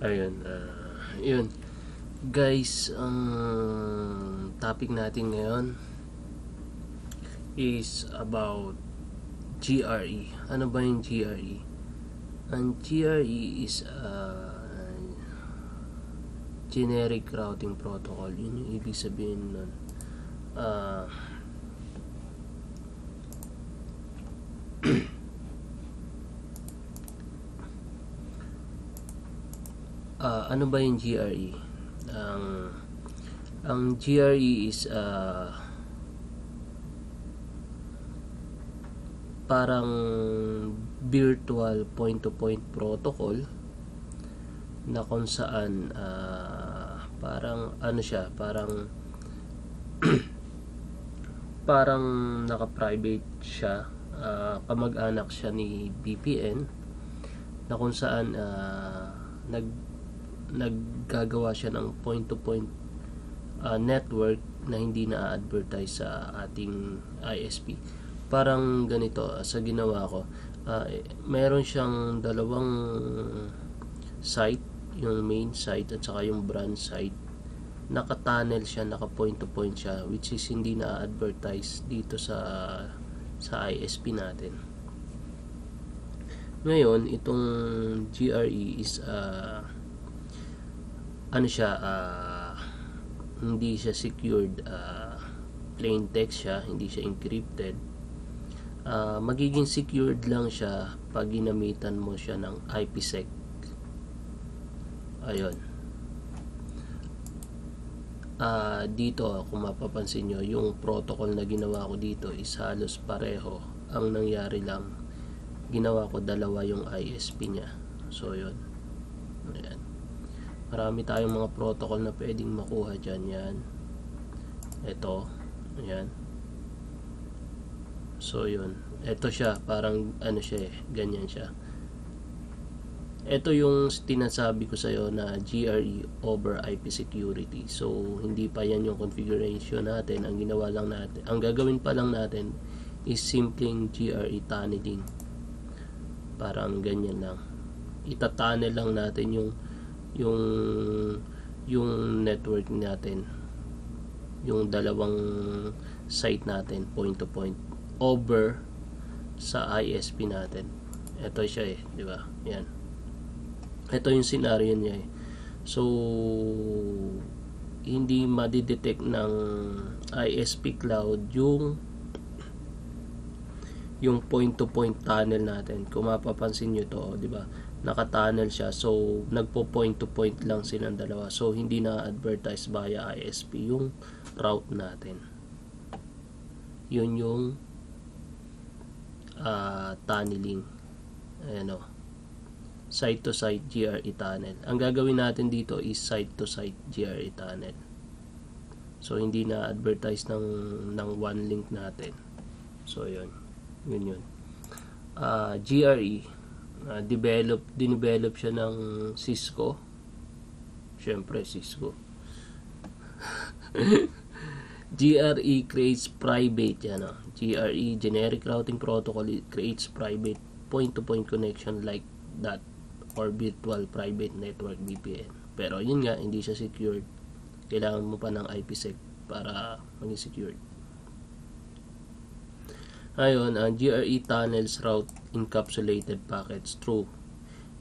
Ayun, yun. Guys, ang topic natin ngayon is about GRE. Ano ba yung GRE? Ang GRE is generic routing protocol. Yun yung ibig sabihin nun. Ano ba yung GRE? Ang GRE is parang virtual point-to-point protocol na kung saan parang ano siya, parang parang naka-private siya, kamag-anak siya ni VPN, na kung saan naggagawa siya ng point-to-point network na hindi na-advertise sa ating ISP. Parang ganito, sa ginawa ko, meron siyang dalawang site, yung main site at saka yung branch site. Naka-tunnel siya, naka-point-to-point siya, which is hindi na-advertise dito sa ISP natin. Ngayon, itong GRE is ano siya, hindi siya secured, plain text siya, hindi siya encrypted. Magiging secured lang siya pag ginamitan mo siya ng IPsec. Ayun. Dito kung mapapansin nyo, yung protocol na ginawa ko dito is halos pareho. Ang nangyari lang, ginawa ko dalawa yung ISP nya. So yun. Ayan. Marami tayong mga protocol na pwedeng makuha dyan. Yan. Ito. Ayan. So yun. Ito siya. Parang ano siya eh. Ganyan siya. Ito yung tinasabi ko sa'yo na GRE over IP security. So hindi pa yan yung configuration natin. Ang ginawa lang natin, ang gagawin pa lang natin is simpleng GRE tunneling. Parang ganyan lang. Itatunnel lang natin yung network natin, yung dalawang site natin, point to point, over sa ISP natin. Ito siya eh, di ba? Yan. Ito yung scenario niya eh. So hindi madidetect ng ISP cloud yung point to point tunnel natin. Kung mapapansin nyo to, di ba? Naka-tunnel siya. So nagpo-point to point lang silang dalawa. So hindi na-advertise via ISP yung route natin. Yun yung tunneling. Ayan o. Site to site GRE tunnel. Ang gagawin natin dito is site to site GRE tunnel. So hindi na-advertise ng one link natin. So yun. Yun. GRE dinevelop siya ng Cisco. Syempre Cisco. GRE creates private yan, GRE, generic routing protocol, it creates private point-to-point connection like that, or virtual private network VPN. Pero yun nga, hindi siya secured. Kailangan mo pa ng IPsec para maging secured. Ayun, GRE tunnels route encapsulated packets through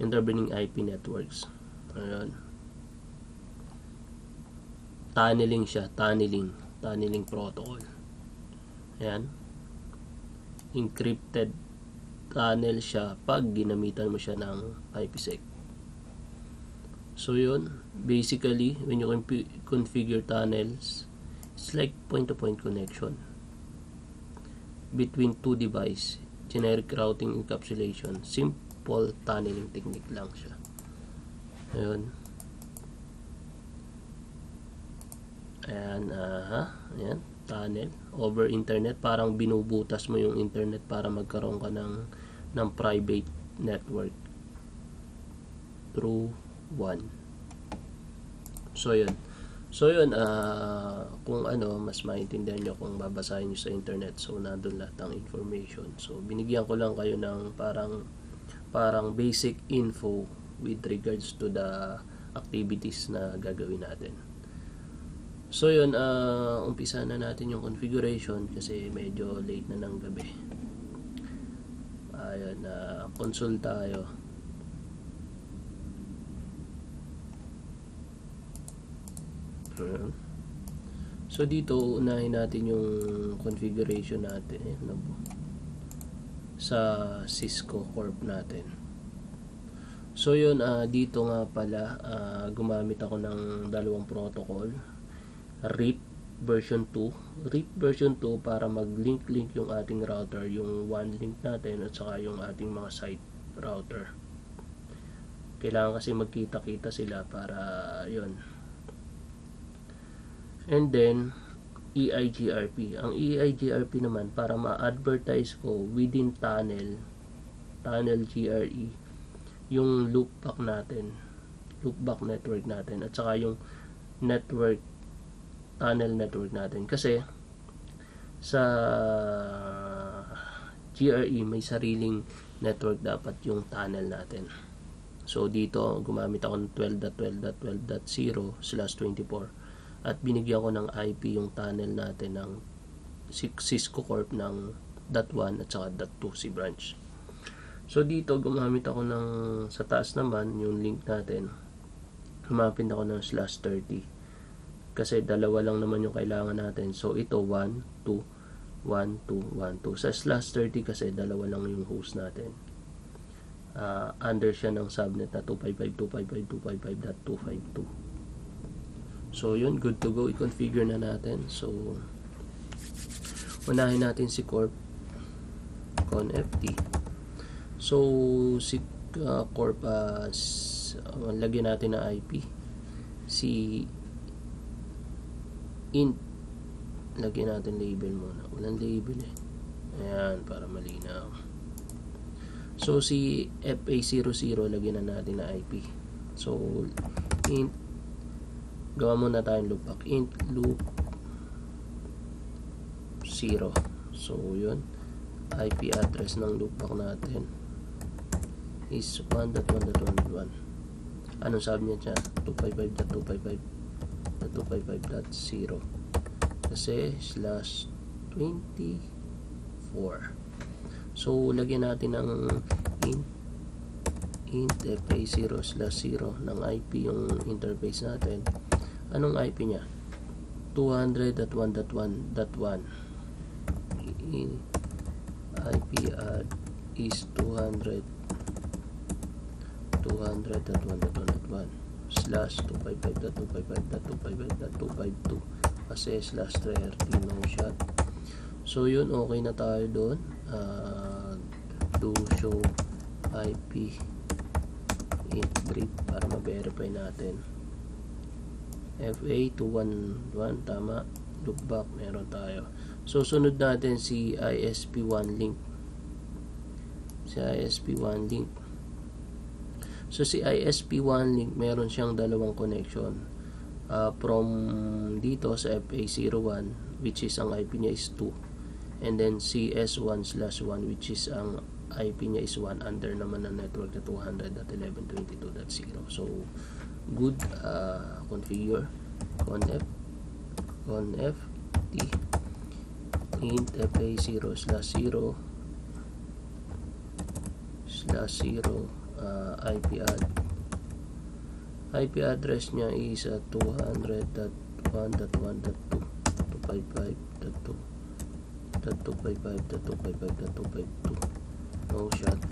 intervening IP networks. Ayun. Tunneling siya, tunneling protocol. Ayan. Encrypted tunnel siya pag ginamitan mo siya ng IPsec. So yun, basically, when you configure tunnels, it's like point-to-point connection between two devices. Generic routing encapsulation, simple tunneling technique lang siya. Ayun. Ayan, tunnel over internet. Parang binubutas mo yung internet para magkaroon ka ng private network through one. So yun, kung ano, mas maintindihan nyo kung babasahin nyo sa internet. So nandun lahat ng information. So binigyan ko lang kayo ng parang basic info with regards to the activities na gagawin natin. So yun, umpisa na natin yung configuration kasi medyo late na ng gabi. Ayun, console tayo. So dito unahin natin yung configuration natin sa Cisco Corp natin. So yun, dito nga pala gumamit ako ng dalawang protocol, RIP version 2 para mag-link yung ating router, yung one link natin at saka yung ating mga site router. Kailangan kasi magkita-kita sila para yun. And then EIGRP. Ang EIGRP naman para ma-advertise ko within tunnel GRE yung loopback network natin at saka yung tunnel network natin, kasi sa GRE may sariling network dapat yung tunnel natin. So dito gumamit ako ng 12.12.12.0/24 at binigyan ko ng IP yung tunnel natin ng Cisco Corp ng .1 at saka .2 si branch. So dito gumamit ako ng, sa taas naman yung link natin, gumamit ako ng /30 kasi dalawa lang naman yung kailangan natin. So ito 1, 2, 1, 2, 1, 2. Sa /30 kasi dalawa lang yung host natin. Under siya ng subnet na 255.255.255.2. So yun, good to go. I-configure na natin. So unahin natin si Corp ConFT. So si Corp, lagyan natin na IP. Si int, lagyan natin label muna. Walang label eh. Ayan, para malinaw. So si FA00 lagyan na natin na IP. So int, gawa muna tayong loopback, int loop 0. So yun, IP address ng loopback natin is 1.1.1.1. Anong sabi niya dyan? 255.255.255.0 kasi /24. So lagyan natin ng int FA0/0 ng IP yung interface natin. Anong IP niya? 200.1.1.1. IP add is 200.1.1.1 /255.255.255.252 kasi /30 no shot. So yun, okay na tayo doon. Do show IP int brief para ma-verify natin. FA211 tama, loopback meron tayo. So sunod natin si ISP1 link. So si ISP1 link meron siyang dalawang connection. From dito sa FA01, which is ang IP niya is 2, and then CS1/1 which is ang IP niya is 1 under naman ng network na 200.11.22.0. So good. Configure conft int FA0/0/0 IP address niya is 200.1.1.2.55.2.255.255.252 no shot.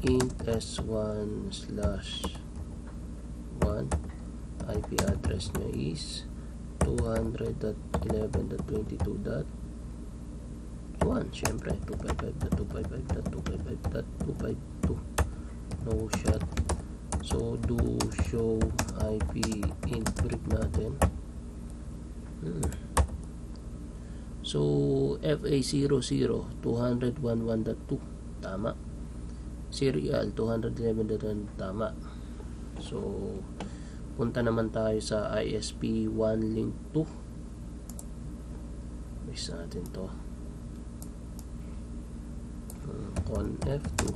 Int S1/1 IP address niya is 200.11.22.1. syempre 255.255.255.252 no shot. So do show IP int brief natin. So FA00 200.1.1.2 tama, serial 211.1 tama. So punta naman tayo sa ISP1 link 2. Base natin to conf2.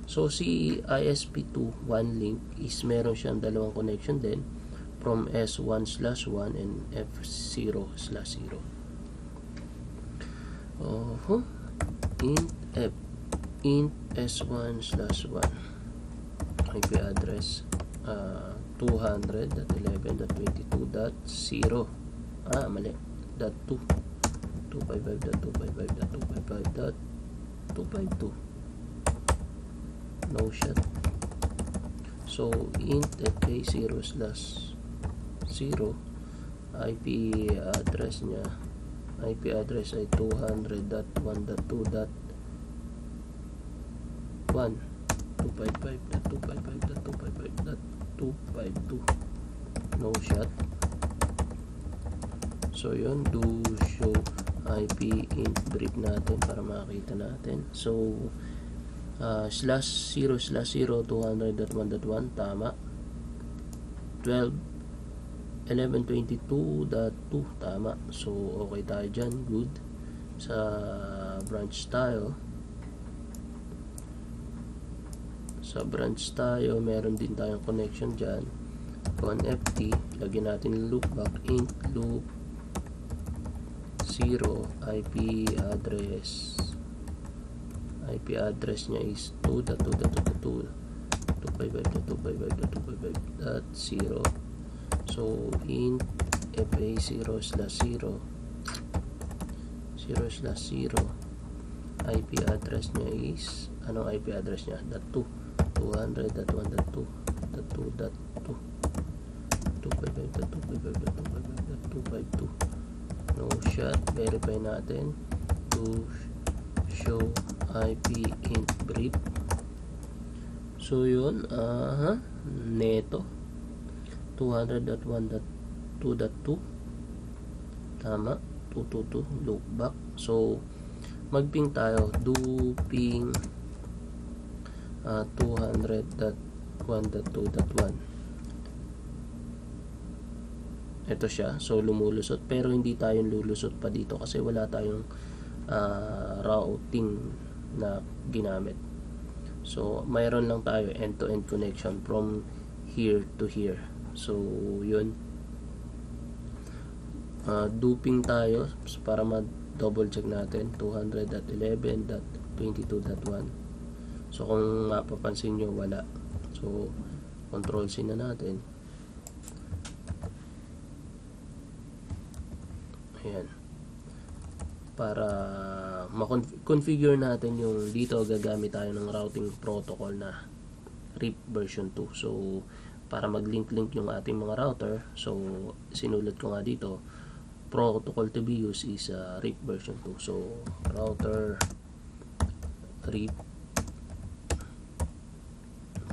So si ISP2 one link is meron siyang dalawang connection din from S1/1 and F0/0. Int S1/1 IP address 200.11.22.0 mali .2 255.255.255.252 no shot. So int fk0/0 IP address niya ay 200.1.2.1 255.255.255.252 no shot. So yun, do show IP int brief natin para makita natin. So /0/0 200.1.1 tama, 1122.2 tama. So okay tayo dyan, good. Sa branch tayo, meron din tayong connection dyan. ConnFT, lagyan natin loopback int loop 0 IP address nya is 2.2.2.255.255.255.0. so int fa0/0 IP address nya is anong IP address nya? .2 200.1.2.2.2 255.255.255.252 no shot. Verify natin, do show IP int brief. So yun, neto 200.1.2.2 tama, 222 loopback. So magping tayo, do ping 200.1.2.1. ito siya. So lumulusot, pero hindi tayo lulusot pa dito kasi wala tayong routing na ginamit. So mayroon lang tayo end-to-end connection from here to here. So yun, duping tayo para ma-double check natin 200.11.22.1. so kung mapapansin nyo wala, so control C na natin. Ayan, para ma-configure natin yung dito, gagamit tayo ng routing protocol na RIP version 2. So para mag-link-link yung ating mga router, so sinulat ko nga dito, protocol to be used is RIP version 2. so router RIP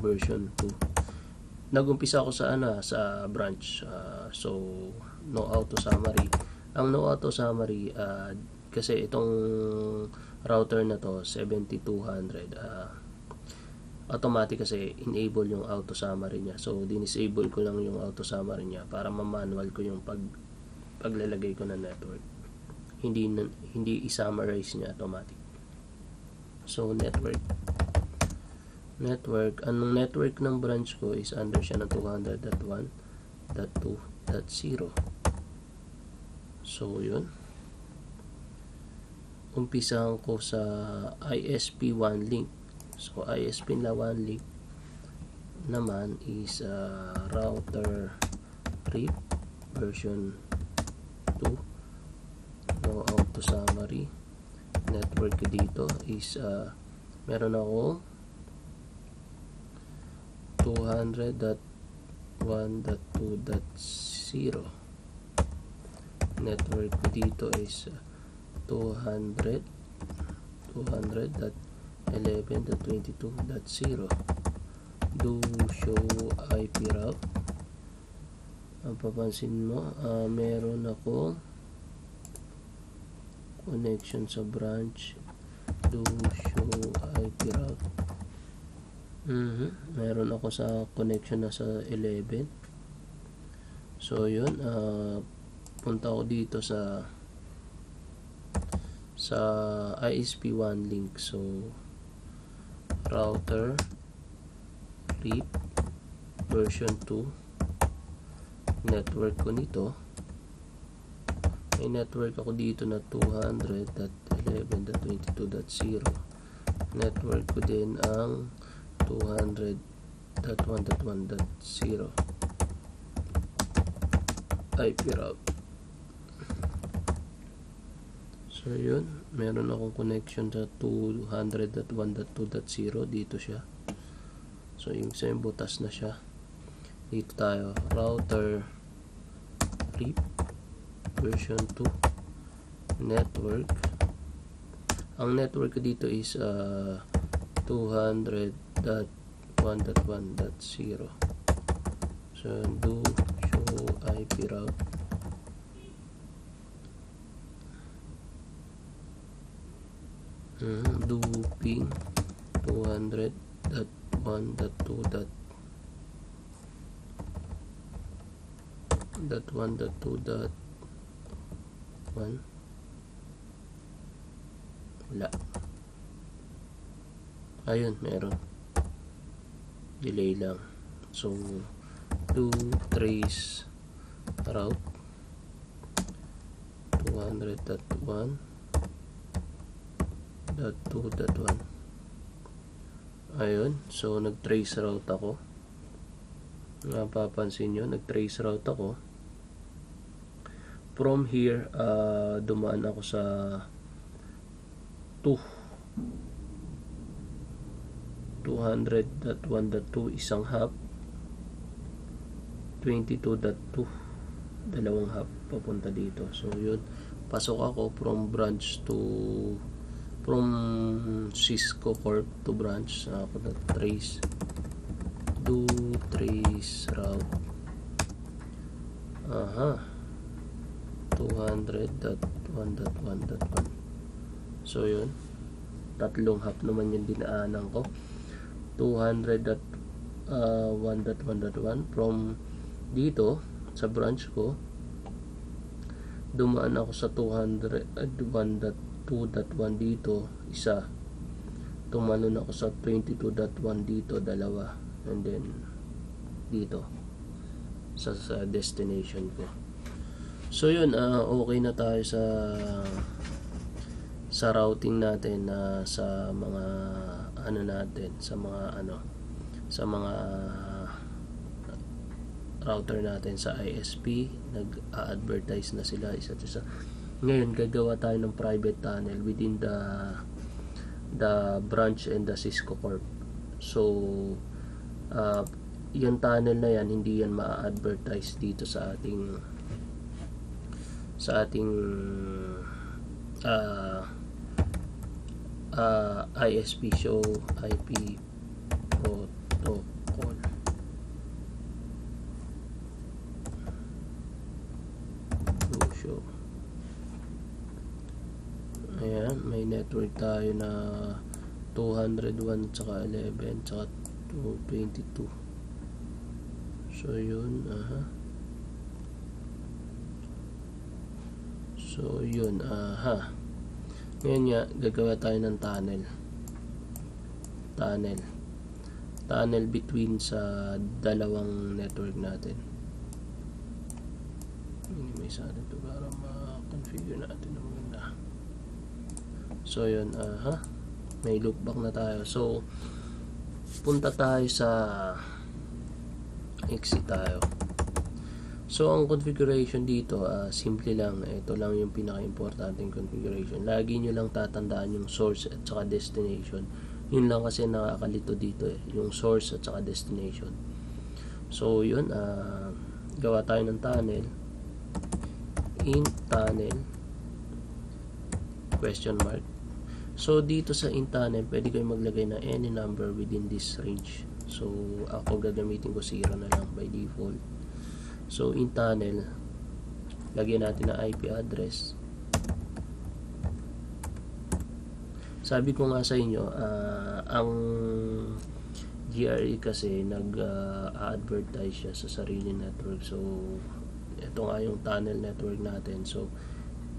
version 2. Nagumpisa ako sa sa branch, so no auto summary. Ang no auto summary kasi itong router na to 7200 automatic kasi enable yung auto summary niya. So dinisable ko lang yung auto summary niya para ma-manual ko yung paglalagay ko ng network. Hindi i-summarize niya automatic. So network, anong network ng branch ko is under siya ng 200.1.2.0. so yun, umpisahan ko sa ISP1 link. So ISP1 link naman is router RIP version 2, no auto summary. Network dito is meron ako 200.1.2.0. network dito is 200.11.22.0. do show IP route. Ang papansin mo, meron ako connection sa branch. Do show IP route. Meron ako sa connection na sa 11. So yun, punta ako dito sa ISP1 link. So router RIP version 2. Network ko nito, may network ako dito na 200.11.22.0. network ko din ang 200.1.1.0 IP route. So yun, meron akong connection sa 200.1.2.0. dito siya. So yung same butas na siya. Dito tayo, router RIP version 2 network. Ang network ko dito is 200.1.1.0. So do show IP route. Do ping 200.1.2.1. Wala. Ayun, meron. Delay lang. So, do trace route 200.1.2.1. Ayun. So, nag-trace route ako. Napapansin nyo, nag-trace route ako. From here, dumaan ako sa 200.1.2 isang hop, 22.2 dalawang hop papunta dito. So yun, pasok ako from Cisco Corp to branch. Ako na trace, do trace route 200.1.1.1. So yun, tatlong hop naman yung dinaanan ko. 200.1.1.1 from dito sa branch ko, dumaan ako sa 201.2.1 dito, isa. Tumalon ako sa 22.1 dito, dalawa. And then dito sa destination ko. So yun, okay na tayo sa routing natin, sa mga router natin sa ISP. Nag-advertise na sila isa't isa. Ngayon gagawa tayo ng private tunnel within the branch and the Cisco Corp. So yung tunnel na yan, hindi yan ma-advertise dito sa ating ISP show IP protocol. Show. Ayan, may network tayo na 201 tsaka 11 tsaka 222. So yun, so yun, ngayon nga gagawa tayo ng tunnel between sa dalawang network natin. Minimize natin ito para ma-configure natin ng maganda. So yun, may loopback na tayo. So punta tayo sa exit tayo. So ang configuration dito, simple lang. Ito lang yung pinaka-importanting configuration. Lagi nyo lang tatandaan yung source at saka destination. Yun lang kasi nakakalito dito yung source at saka destination. So yun, gawa tayo ng tunnel. In tunnel question mark. So dito sa in tunnel, pwede kayong maglagay ng any number within this range. So ako gagamitin ko 0 na lang by default. So in tunnel, lagyan natin na IP address. Sabi ko nga sa inyo, ang GRE kasi nag-advertise siya sa sarili network. So ito nga yung tunnel network natin. So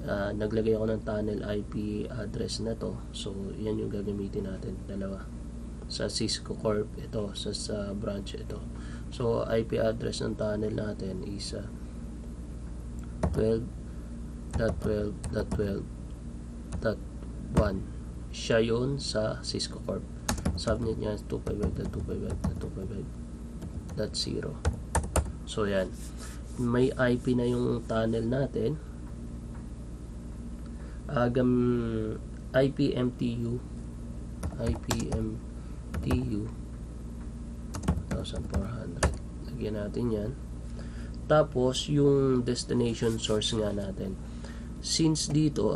naglagay ako ng tunnel IP address na to. So yan yung gagamitin natin, dalawa. sa Cisco Corp, ito sa branch ito. So IP address ng tunnel natin is 12.12.12.1. siya yun sa Cisco Corp. Subnet niya 255.255.255.0. so yan, may IP na yung tunnel natin. IPMTU 1400, lagyan natin yan. Tapos yung destination source nga natin, since dito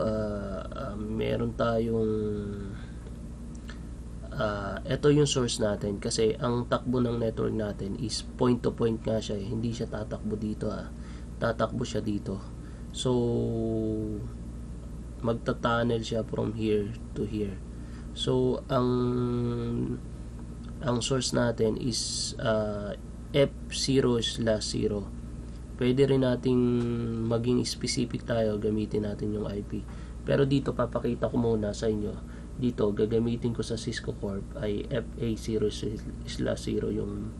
meron tayong ito yung source natin, kasi ang takbo ng network natin is point to point nga siya, hindi siya tatakbo dito, tatakbo siya dito. So magta-tunnel siya from here to here. So ang source natin is F0/0. Pwede rin nating maging specific tayo, gamitin natin yung IP. Pero dito papakita ko muna sa inyo. Dito gagamitin ko sa Cisco Corp ay FA0/0 yung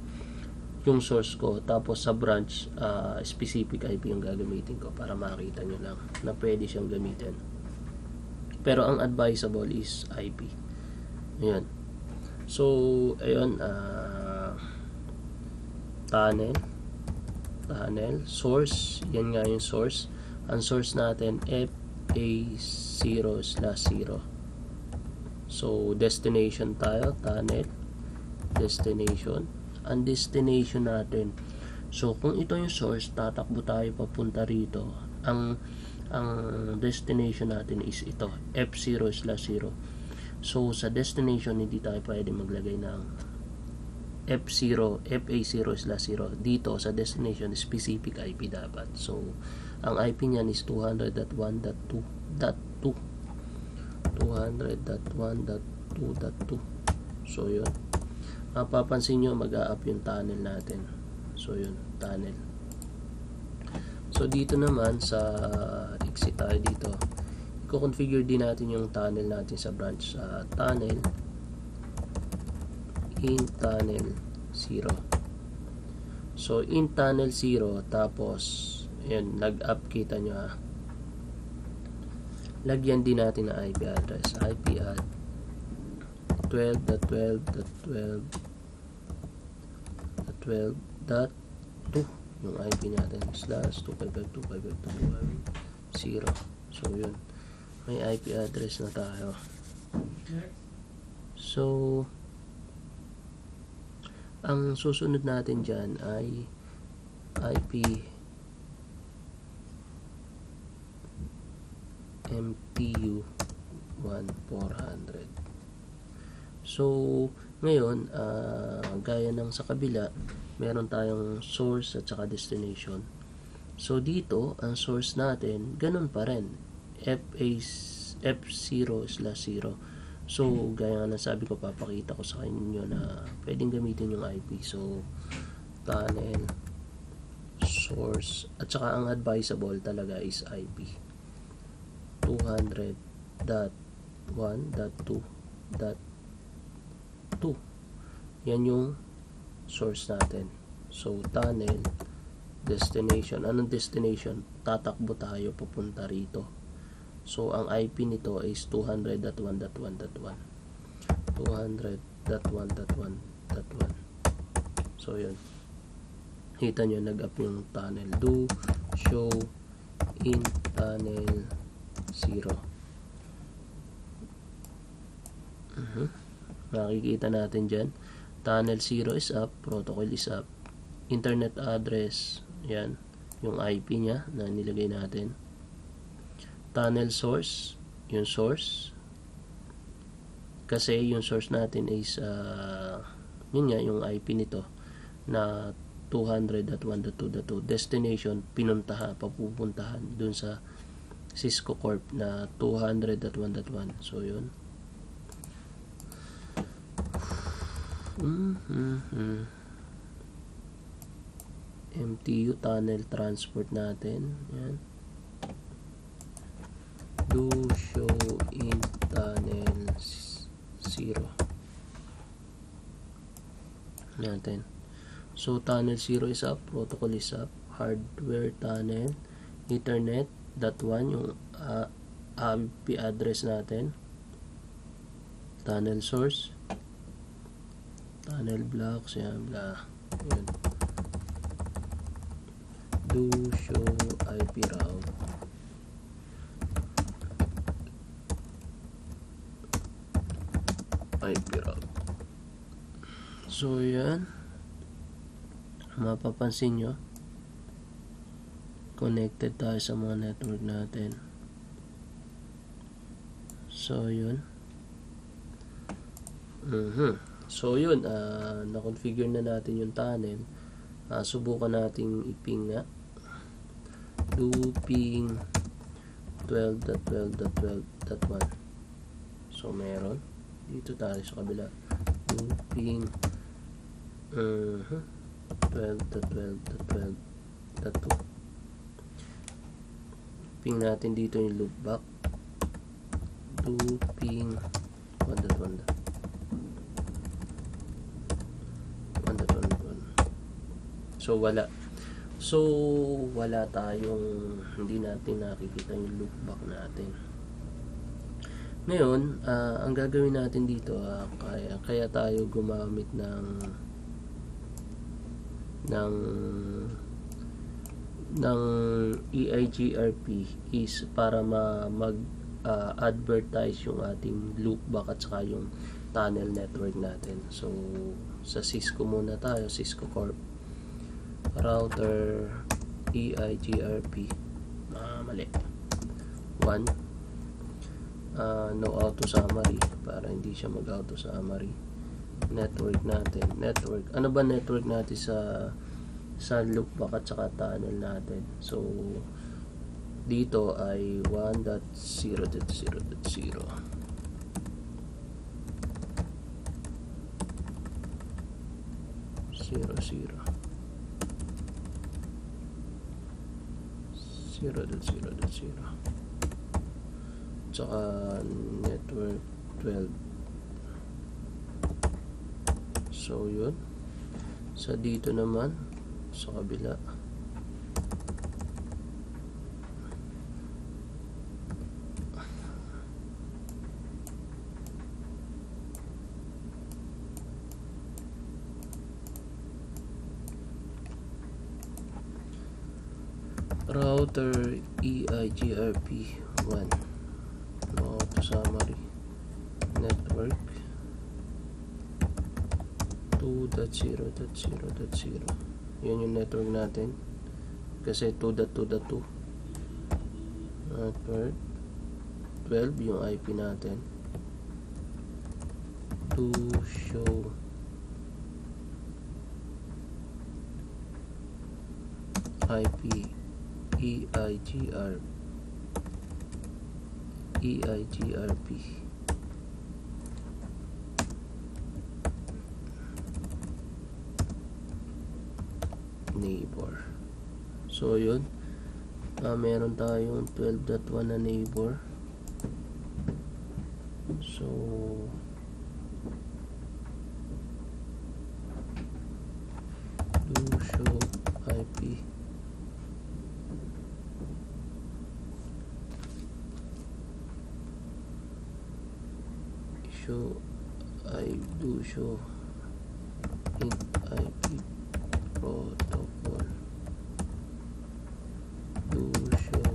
source ko. Tapos sa branch specific IP yung gagamitin ko para makita nyo lang na pwede siyang gamitin. Pero ang advisable is IP. Ayan. So, ayun, tunnel, source, yan nga yung source. Ang source natin, FA0/0. So, destination tayo, tunnel, destination. Ang destination natin, so, kung ito yung source, tatakbo tayo papunta rito. Ang destination natin is ito, F0/0. So, sa destination, hindi tayo pwede maglagay ng FA0/0. Dito, sa destination, specific IP dapat. So, ang IP niyan is 200.1.2.2. 200.1.2.2. So, yun. Mapapansin nyo, mag-a-up yung tunnel natin. So, yun, tunnel. So, dito naman, sa exit tayo dito. I-configure din natin yung tunnel natin sa branch. Tunnel in tunnel 0. So, in tunnel 0, tapos, yun, nag-up, kita nyo lagyan din natin na IP address. IP add 12.12.12.2 yung IP natin /255.255.255.0. So yun, may IP address na tayo. So ang susunod natin dyan ay IP MTU 1400. So ngayon, gaya ng sa kabila, meron tayong source at saka destination. So dito, ang source natin, ganun pa rin, F0/0. So gaya nga sabi ko, papakita ko sa inyo na pwedeng gamitin yung IP. So tunnel, source, at saka ang advisable talaga is IP 200.1.2.2. Yan yung source natin. So tunnel, destination. Anong destination? Tatakbo tayo papunta rito. So ang IP nito is 200.1.1.1. 200.1.1.1. So yun, kita nyo, nag-up yung tunnel. Do show in tunnel 0. Makikita natin dyan, tunnel 0 is up, protocol is up, internet address, yan yung IP nya na nilagay natin. Tunnel source, yung source, kasi yung source natin is yun nga, yung IP nito na 200.1.2.2. Destination, papupuntahan dun sa Cisco Corp na 200.1.1. So yun. MTU tunnel transport natin. Yan. Do show in tunnel 0. natin. So tunnel 0 is up, protocol is up, hardware tunnel, ethernet, .1 yung IP address natin, tunnel source, tunnel blocks, yan, blah, yun. Do show IP route, so yan, mapapansin nyo connected tayo sa mga network natin. So yun, so yun, na-configure na natin yung tunnel. Subukan nating iping nga, do ping 12.12.12.1. so meron dito tayo sa kabila, do ping 12.12.12.2. ping natin dito yung loopback, do ping 1.1. So wala tayong, hindi natin nakikita yung loopback natin. Ngayon, ang gagawin natin dito, kaya tayo gumamit ng EIGRP is para mag-advertise yung ating loopback at saka yung tunnel network natin. So sa Cisco muna tayo, Cisco Corp, router EIGRP, mali, 1, no auto summary para hindi siya mag auto summary. Network natin, ano ba network natin sa loopback at saka tunnel natin? So dito ay 1.0.0.0. Tsaka network 12. So yun, sa dito naman sa kabila, router EIGRP 1, no auto summary, network 2.0.0.0. Yan yung network natin kasi 2.2.2. network 12 yung IP natin, to show IP EIGRP neighbor. So yun, meron tayong 12.1 na neighbor. So do show IP do show in IP protocol, do show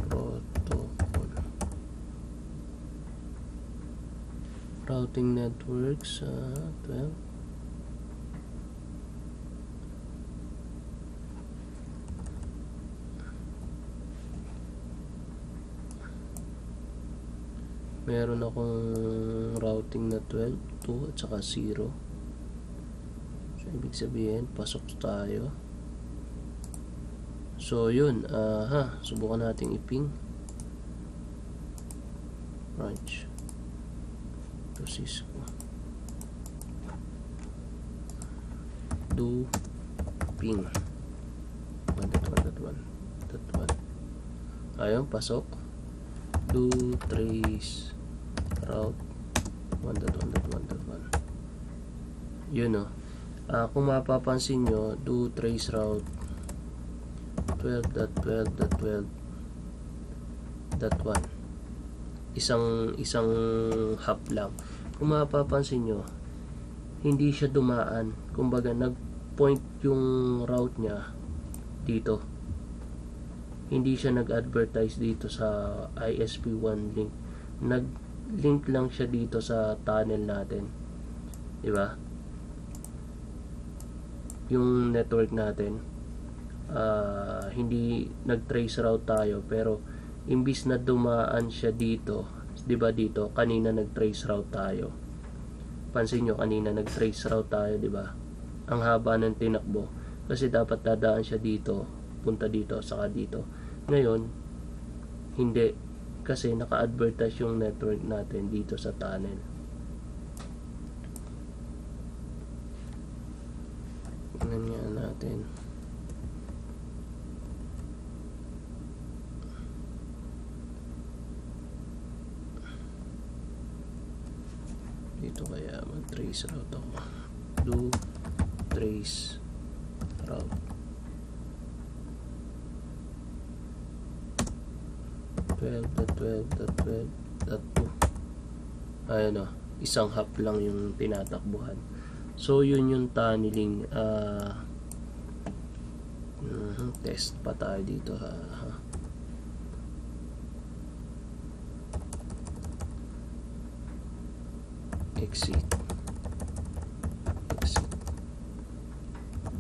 protocol, routing networks 12. Meron akong routing na 12, 2 at saka 0. So ibig sabihin pasok tayo. So yun, subukan nating iping branch to Cisco, do ping 1.1.1.1. ayun, pasok. Do trace route 1.1.1.1. Yun kung mapapansin nyo, do trace route 12.12.12.1, isang hop lang. Kung mapapansin nyo, hindi siya dumaan, kumbaga nag-point yung route niya dito, hindi siya nag-advertise dito sa ISP1 link, nag-link lang siya dito sa tunnel natin, di ba? Yung network natin, hindi nag-trace route tayo, pero imbis na dumaan siya dito, di ba, dito kanina nag-trace route tayo. Pansin nyo, kanina nag-trace route tayo, di ba? Ang haba ng tinakbo kasi dapat dadaan siya dito, punta dito, saka dito. Ngayon, hindi, kasi naka-advertise yung network natin dito sa tunnel. Tingnan nga natin. Dito kaya mag-trace route ako. Do trace route 12.12.12.2. Ayan isang hop lang yung tinatakbuhan. So yun yung tunneling. Test pa tayo dito exit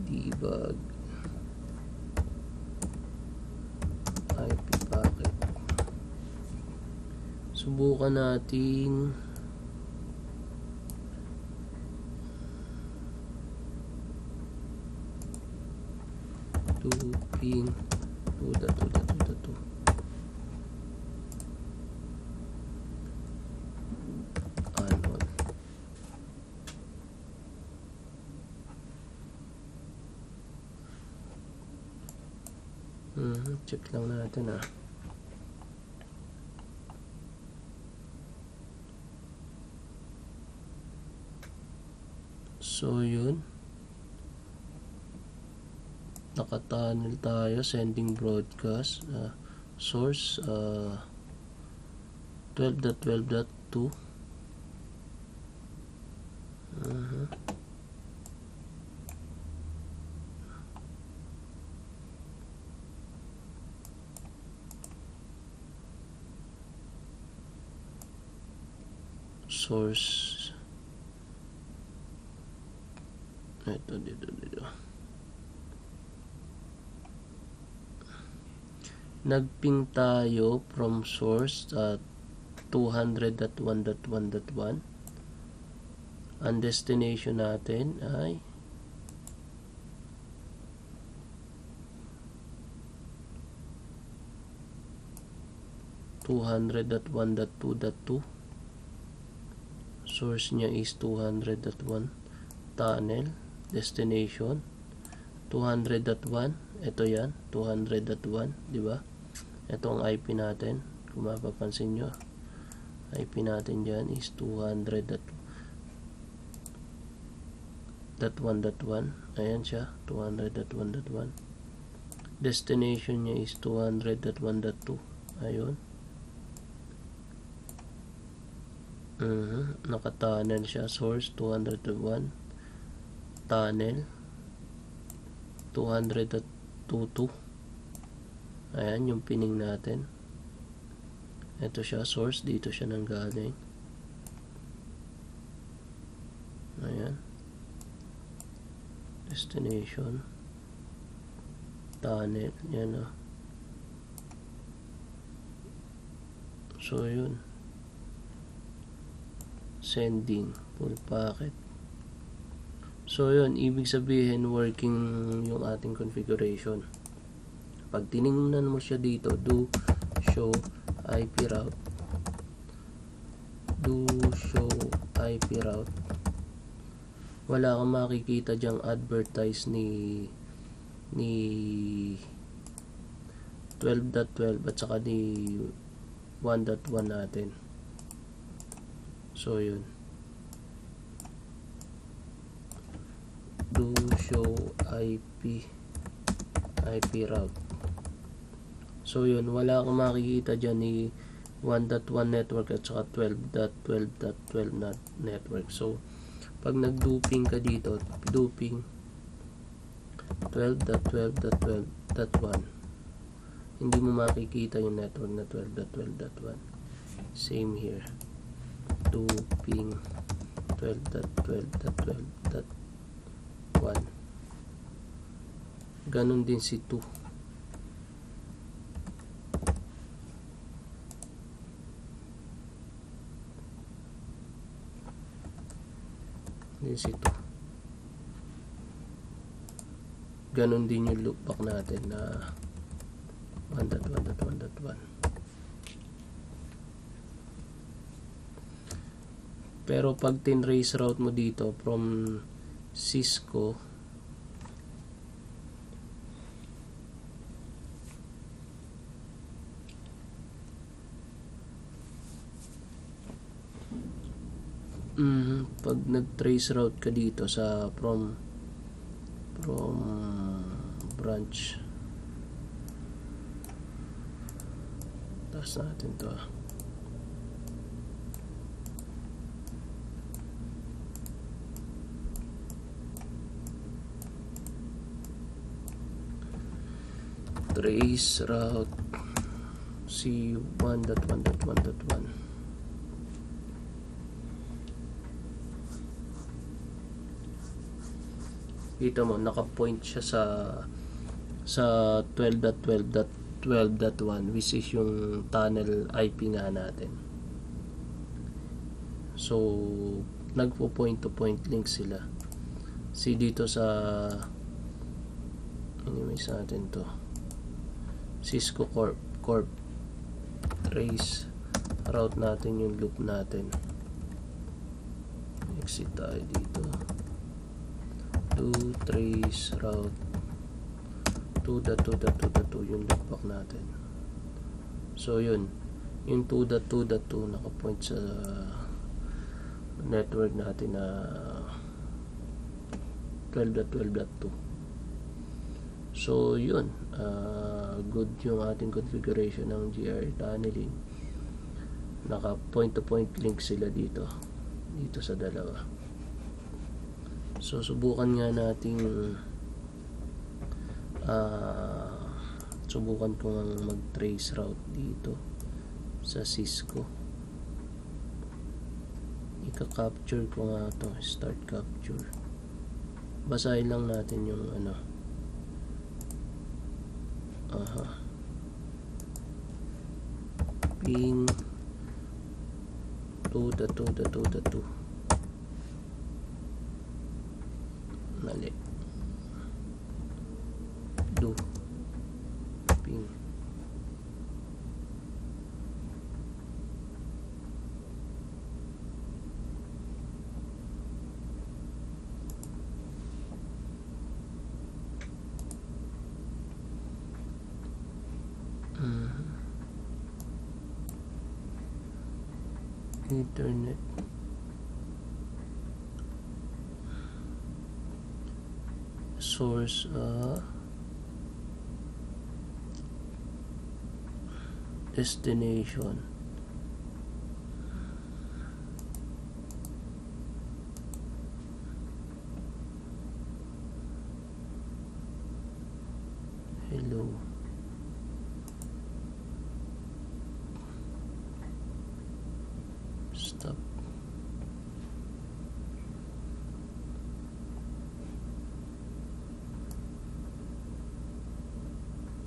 debug IP packet. Subukan natin ping 2.2.2.2. Check lang natin So yun, naka-tunnel tayo, sending broadcast, source 12.12.2. Source dito. Nagping tayo from source 200.1.1.1. Ang destination natin ay .200.1.2.2. Source niya is 200.1. Tunnel, destination 200.1. Ito yan, 200.1, di ba? Ito ang IP natin. Kung mapapansin nyo, IP natin dyan is 200.1.1. Ayan siya, 200.1.1. Destination niya is 200.1.2. Ayun. Naka-tunnel siya. Source 201. Tunnel 200.22. Ayan yung pining natin. Ito siya, source. Dito siya nanggaling. Ayan. Destination. Tunnel. Yan So yun. Sending. Full packet. So yun, ibig sabihin working yung ating configuration. Pag tiningnan mo siya dito, do show IP route, wala kang makikita dyang advertise ni 12.12 at saka ni 1.1 natin. So yun. show IP route. So yun, wala akong makikita dyan ni 1.1 network at saka 12.12.12 network. So pag nag-looping ka dito, looping 12.12.12.1, hindi mo makikita yung network na 12.12.1. Same here, looping 12.12.12.1. Ganon din si 2. Din si 2. Ganon din yung loopback natin na 1.1.1.1. Pero pag tinrace route mo dito from Cisco, pag nag-trace route ka dito sa from branch, taas natin to trace route C1.1.1.1. Kita mo, naka-point siya sa 12.12.12.1, which is yung tunnel IP nga natin. So nagpo-point to point link sila. See dito sa, anyways natin to, Cisco Corp trace route natin yung loop natin. Exit tayo dito to trace route 2.2.2.2 yung loopback natin. So yun, yung 2.2.2 nakapoint sa network natin na 12.12.2. So yun, good yung ating configuration ng GR tunneling. Naka point to point link sila dito sa dalawa. So subukan nga nating subukan ko ng mag-trace route dito sa Cisco. Ika-capture ko nga to, start capture. Basahin lang natin yung ano. Ping 2.2.2.2. Mali. Do ping internet source destination hello stop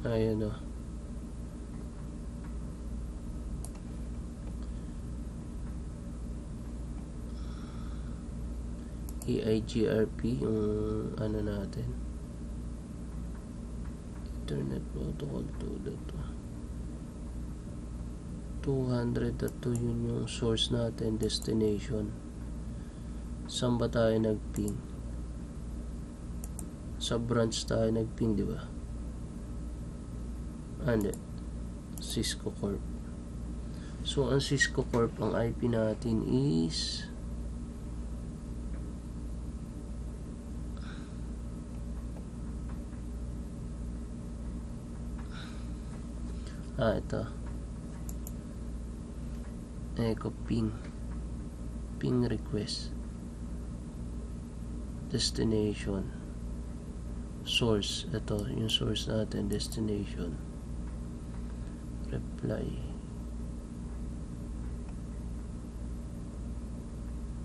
ayan o. EIGRP yung ano natin, internet protocol 200.2 yun yung source natin, destination. Saan ba tayo nagping? Sa branch tayo nagping, di ba? Hindi, Cisco Corp. So ang Cisco Corp, ang IP natin is Ito echo ping request, destination, source. Ito yung source natin, destination, reply.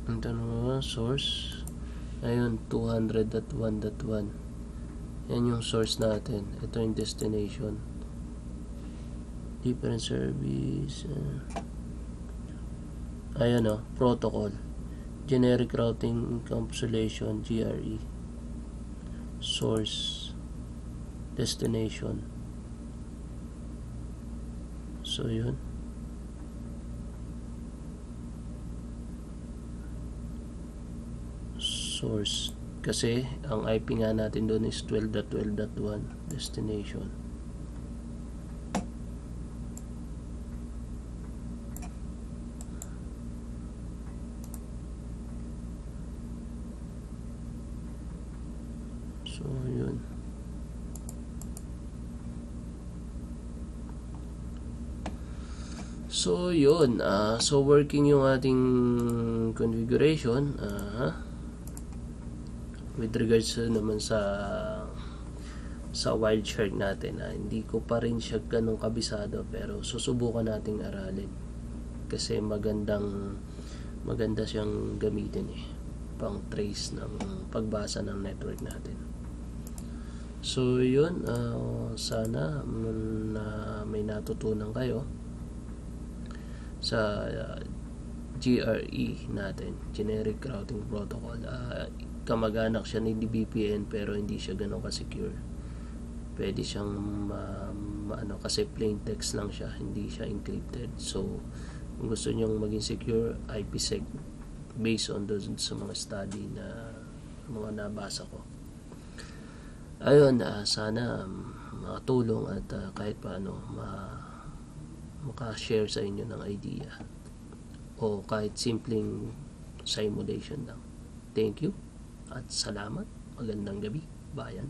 Ito naman source, ayun 200.1.1. yan yung source natin. Ito yung destination, different service. Ayan o, protocol, generic routing encapsulation, GRE, source, destination. So yun, source kasi ang IP nga natin doon is 12.12.1, destination. So yun, so working yung ating configuration. With regards naman sa Wireshark natin, hindi ko pa rin siya ganun kabisado, pero susubukan nating aralin kasi maganda siyang gamitin pang trace ng pagbasa ng network natin. So yun, sana may natutunan kayo sa GRE natin, Generic Routing Protocol. Kamag-anak siya ni VPN pero hindi siya ganun ka-secure. Pwede siyang kasi plain text lang siya, hindi siya encrypted. So kung gusto nyong maging secure, IPsec based on those sa mga study na mga nabasa ko. Ayun, sana makatulong at kahit paano maka-share sa inyo ng idea o kahit simpleng simulation lang. Thank you at salamat. Magandang gabi, bayan.